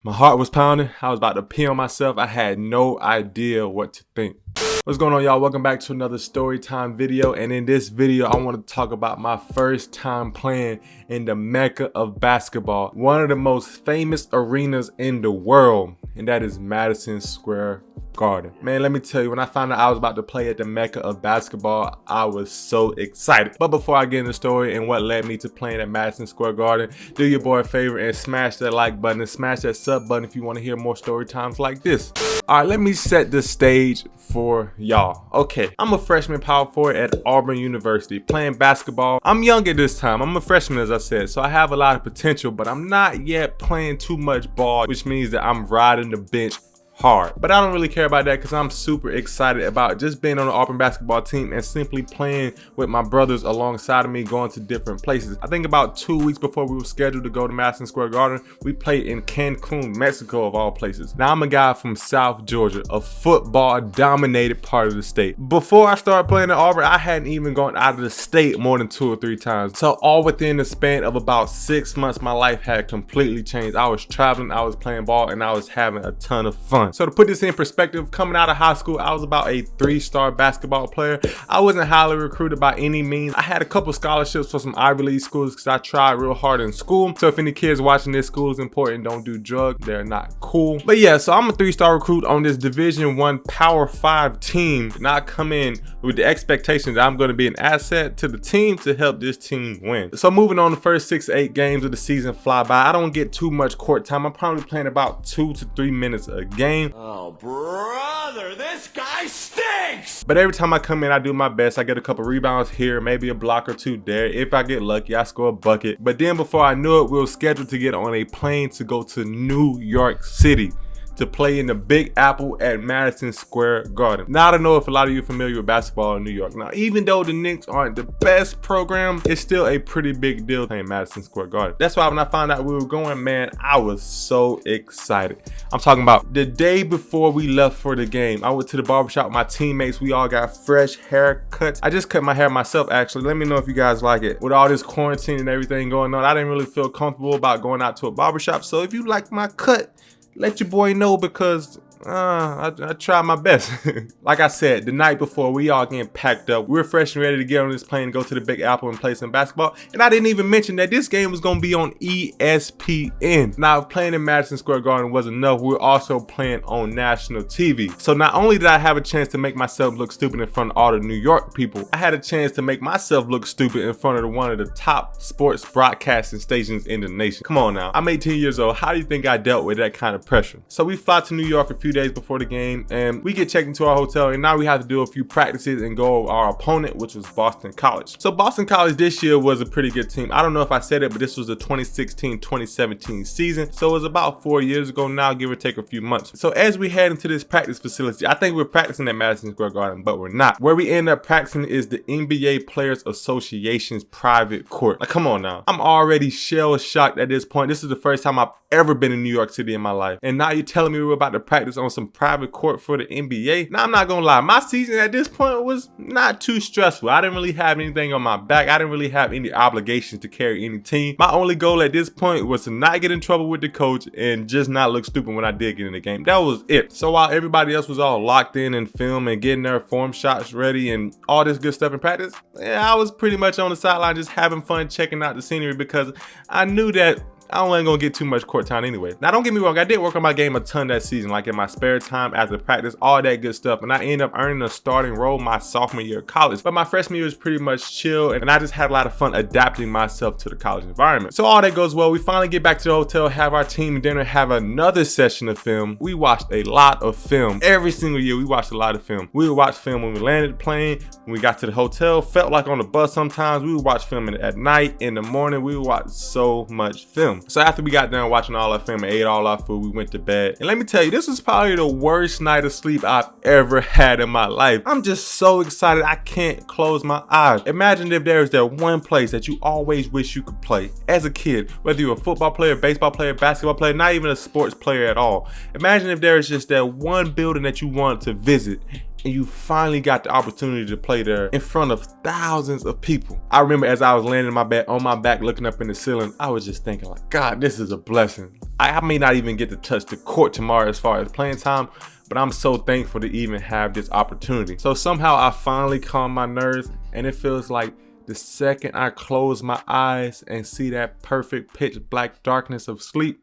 My heart was pounding. I was about to pee on myself. I had no idea what to think. What's going on, y'all? Welcome back to another story time video. And in this video, I want to talk about my first time playing in the mecca of basketball. One of the most famous arenas in the world, and that is Madison Square Garden. Man, let me tell you, when I found out I was about to play at the mecca of basketball, I was so excited. But before I get into the story and what led me to playing at Madison Square Garden, do your boy a favor and smash that like button and smash that sub button if you want to hear more story times like this. All right, let me set the stage for y'all. Okay, I'm a freshman power forward at Auburn University playing basketball. I'm young at this time. I'm a freshman, as I said, so I have a lot of potential, but I'm not yet playing too much ball, which means that I'm riding the bench hard. But I don't really care about that because I'm super excited about just being on the Auburn basketball team and simply playing with my brothers alongside of me, going to different places. I think about 2 weeks before we were scheduled to go to Madison Square Garden, we played in Cancun, Mexico of all places. Now I'm a guy from South Georgia, a football dominated part of the state. Before I started playing at Auburn, I hadn't even gone out of the state more than 2 or 3 times. So all within the span of about 6 months, my life had completely changed. I was traveling, I was playing ball, and I was having a ton of fun. So to put this in perspective, coming out of high school, I was about a 3-star basketball player. I wasn't highly recruited by any means. I had a couple scholarships for some Ivy League schools because I tried real hard in school. So if any kids watching this, school is important, don't do drugs, they're not cool. But yeah, so I'm a 3-star recruit on this Division I Power 5 team, and I come in with the expectation that I'm going to be an asset to the team to help this team win. So moving on, the first 6 to 8 games of the season fly by. I don't get too much court time. I'm probably playing about 2 to 3 minutes a game. Oh, brother, this guy stinks! But every time I come in, I do my best. I get a couple rebounds here, maybe a block or 2 there. If I get lucky, I score a bucket. But then before I knew it, we were scheduled to get on a plane to go to New York City to play in the Big Apple at Madison Square Garden. Now, I don't know if a lot of you are familiar with basketball in New York. Now, even though the Knicks aren't the best program, it's still a pretty big deal playing Madison Square Garden. That's why when I found out we were going, man, I was so excited. I'm talking about the day before we left for the game. I went to the barbershop with my teammates. We all got fresh haircuts. I just cut my hair myself, actually. Let me know if you guys like it. With all this quarantine and everything going on, I didn't really feel comfortable about going out to a barbershop. So if you like my cut, let your boy know because I tried my best. Like I said, the night before, we all getting packed up. We were fresh and ready to get on this plane and go to the Big Apple and play some basketball. And I didn't even mention that this game was going to be on ESPN. Now, playing in Madison Square Garden was enough. We were also playing on national TV. So not only did I have a chance to make myself look stupid in front of all the New York people, I had a chance to make myself look stupid in front of one of the top sports broadcasting stations in the nation. Come on now. I'm 18 years old. How do you think I dealt with that kind of pressure? So we fly to New York a few days before the game, and we get checked into our hotel, and now we have to do a few practices and go over our opponent, which was Boston College. So Boston College this year was a pretty good team. I don't know if I said it, but this was the 2016-2017 season, so it was about 4 years ago now, give or take a few months. So as we head into this practice facility, I think we're practicing at Madison Square Garden, but we're not. Where we end up practicing is the NBA Players Association's private court. Like, come on now. I'm already shell-shocked at this point. This is the first time I've ever been in New York City in my life, and now you're telling me we're about to practice on some private court for the NBA. Now, I'm not gonna lie, my season at this point was not too stressful. I didn't really have anything on my back. I didn't really have any obligations to carry any team. My only goal at this point was to not get in trouble with the coach and just not look stupid when I did get in the game. That was it. So while everybody else was all locked in and film and getting their form shots ready and all this good stuff in practice, I was pretty much on the sideline just having fun checking out the scenery because I knew that I wasn't gonna get too much court time anyway. Now, don't get me wrong, I did work on my game a ton that season, like in my spare time, after practice, all that good stuff. And I ended up earning a starting role my sophomore year of college. But my freshman year was pretty much chill, and I just had a lot of fun adapting myself to the college environment. So all that goes well. We finally get back to the hotel, have our team dinner, have another session of film. We watched a lot of film. Every single year, we watched a lot of film. We would watch film when we landed the plane, when we got to the hotel, felt like on the bus sometimes. We would watch film at night, in the morning. We would watch so much film. So after we got done watching all our film and ate all our food, we went to bed. And let me tell you, this was probably the worst night of sleep I've ever had in my life. I'm just so excited I can't close my eyes. Imagine if there was that one place that you always wish you could play as a kid, whether you're a football player, baseball player, basketball player, not even a sports player at all. Imagine if there was just that one building that you wanted to visit and you finally got the opportunity to play there in front of thousands of people. I remember as I was landing on my back looking up in the ceiling, I was just thinking like, God, this is a blessing. I may not even get to touch the court tomorrow as far as playing time, but I'm so thankful to even have this opportunity. So somehow I finally calmed my nerves, and it feels like the second I close my eyes and see that perfect pitch black darkness of sleep,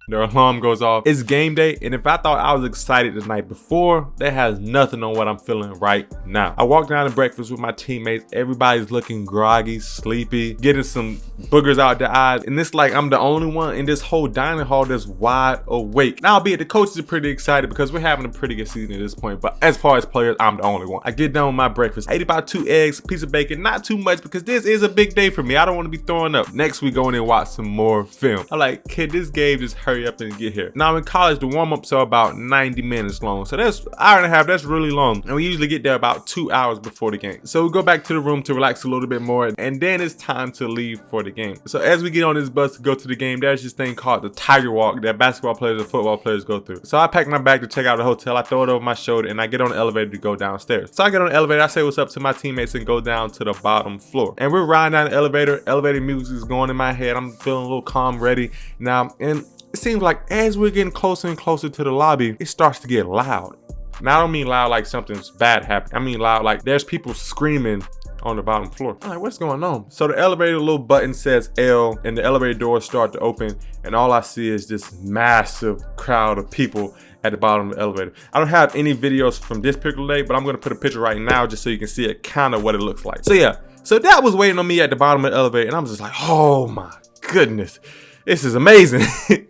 the alarm goes off. It's game day, and if I thought I was excited the night before, that has nothing on what I'm feeling right now. I walk down to breakfast with my teammates. Everybody's looking groggy, sleepy, getting some boogers out their eyes, and it's like I'm the only one in this whole dining hall that's wide awake. Now, albeit the coaches are pretty excited because we're having a pretty good season at this point, but as far as players, I'm the only one. I get done with my breakfast. I ate about 2 eggs, piece of bacon, not too much because this is a big day for me. I don't want to be throwing up. Next, we go in and watch some more film. I'm like, kid, this game just hurry up and get here. Now in college, the warm-ups are about 90 minutes long. So that's an hour and a half, that's really long. And we usually get there about 2 hours before the game. So we go back to the room to relax a little bit more, and then it's time to leave for the game. So as we get on this bus to go to the game, there's this thing called the Tiger Walk that basketball players and football players go through. So I pack my bag to check out the hotel, I throw it over my shoulder, and I get on the elevator to go downstairs. So I get on the elevator, I say what's up to my teammates and go down to the bottom floor. And we're riding down the elevator music is going in my head. I'm feeling a little calm, ready. Now, and it seems like as we're getting closer and closer to the lobby, it starts to get loud. Now I don't mean loud like something's bad happened. I mean loud like there's people screaming on the bottom floor. I'm like, what's going on? So the elevator little button says L, and the elevator doors start to open, and all I see is this massive crowd of people at the bottom of the elevator. I don't have any videos from this particular day, but I'm gonna put a picture right now just so you can see it kind of what it looks like. So yeah, so that was waiting on me at the bottom of the elevator, and I'm just like, oh my goodness. This is amazing.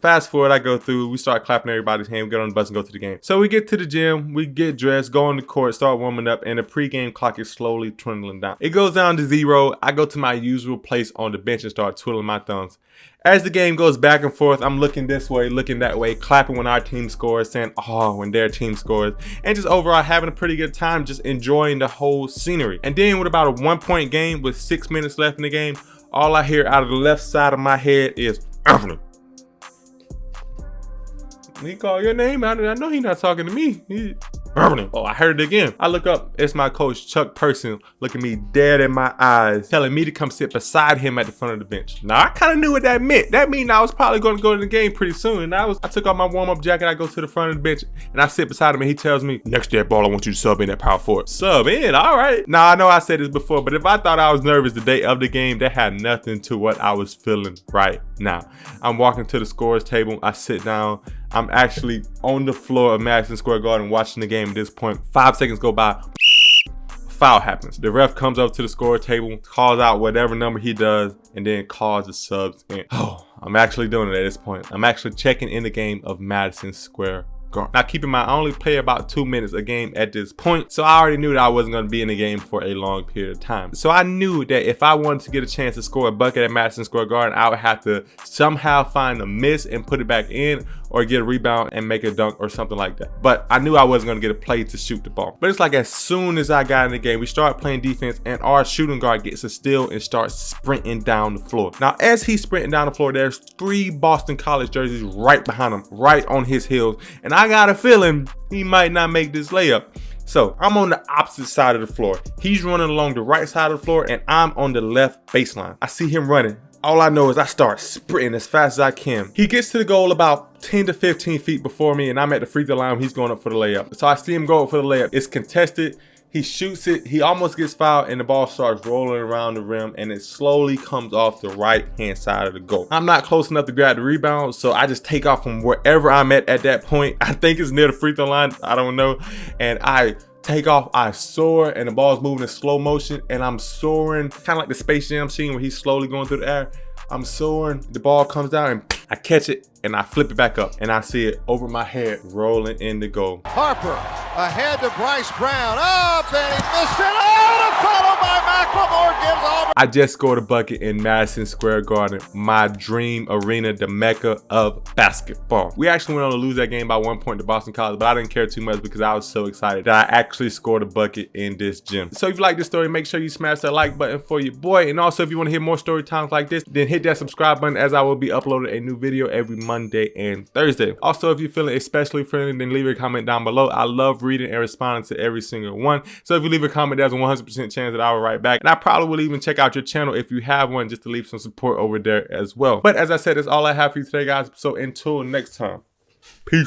Fast forward, I go through, we start clapping everybody's hand, we get on the bus and go to the game. So we get to the gym, we get dressed, go on the court, start warming up, and the pregame clock is slowly trundling down. It goes down to 0. I go to my usual place on the bench and start twiddling my thumbs. As the game goes back and forth, I'm looking this way, looking that way, clapping when our team scores, saying, oh, when their team scores, and just overall having a pretty good time, just enjoying the whole scenery. And then with about a 1-point game with 6 minutes left in the game, all I hear out of the left side of my head is, anfernee. He called your name out, and I know he's not talking to me. Anfernee. Oh, I heard it again. I look up, it's my coach, Chuck Person, looking me dead in my eyes, telling me to come sit beside him at the front of the bench. Now, I kind of knew what that meant. That means I was probably going to go to the game pretty soon. And I took off my warm-up jacket, I go to the front of the bench, and I sit beside him, and he tells me, next day, ball, I want you to sub in at power forward. Sub in, all right. Now, I know I said this before, but if I thought I was nervous the day of the game, that had nothing to what I was feeling right now. I'm walking to the scores table, I sit down, I'm actually on the floor of Madison Square Garden watching the game at this point. 5 seconds go by, foul happens. The ref comes up to the score table, calls out whatever number he does, and then calls the subs in. Oh, I'm actually doing it at this point. I'm actually checking in the game of Madison Square Garden. Now keep in mind, I only play about 2 minutes a game at this point, so I already knew that I wasn't going to be in the game for a long period of time. So I knew that if I wanted to get a chance to score a bucket at Madison Square Garden, I would have to somehow find a miss and put it back in, or get a rebound and make a dunk or something like that. But I knew I wasn't going to get a play to shoot the ball. But it's like as soon as I got in the game, we started playing defense, and our shooting guard gets a steal and starts sprinting down the floor. Now, as he's sprinting down the floor, there's 3 Boston College jerseys right behind him, right on his heels. And I got a feeling he might not make this layup. So I'm on the opposite side of the floor. He's running along the right side of the floor, and I'm on the left baseline. I see him running. All I know is I start sprinting as fast as I can. He gets to the goal about 10 to 15 feet before me, and I'm at the free throw line when he's going up for the layup. So I see him go up for the layup. It's contested. He shoots it. He almost gets fouled, and the ball starts rolling around the rim, and it slowly comes off the right-hand side of the goal. I'm not close enough to grab the rebound, so I just take off from wherever I'm at that point. I think it's near the free throw line. I don't know. And I take off, I soar, and the ball's moving in slow motion, and I'm soaring, kind of like the Space Jam scene where he's slowly going through the air. I'm soaring, the ball comes down, and I catch it, and I flip it back up, and I see it over my head rolling in the goal. Harper ahead to Bryce Brown, up, and he missed it. Oh, the follow by McLemore gives Auburn. I just scored a bucket in Madison Square Garden, my dream arena, the Mecca of basketball. We actually went on to lose that game by 1 point to Boston College, but I didn't care too much because I was so excited that I actually scored a bucket in this gym. So if you like this story, make sure you smash that like button for your boy. And also, if you want to hear more story times like this, then hit that subscribe button, as I will be uploading a new video every Monday Monday and Thursday. Also, if you're feeling especially friendly, then leave a comment down below. I love reading and responding to every single one. So if you leave a comment, there's a 100% chance that I will write back. And I probably will even check out your channel if you have one, just to leave some support over there as well. But as I said, that's all I have for you today, guys. So until next time, peace.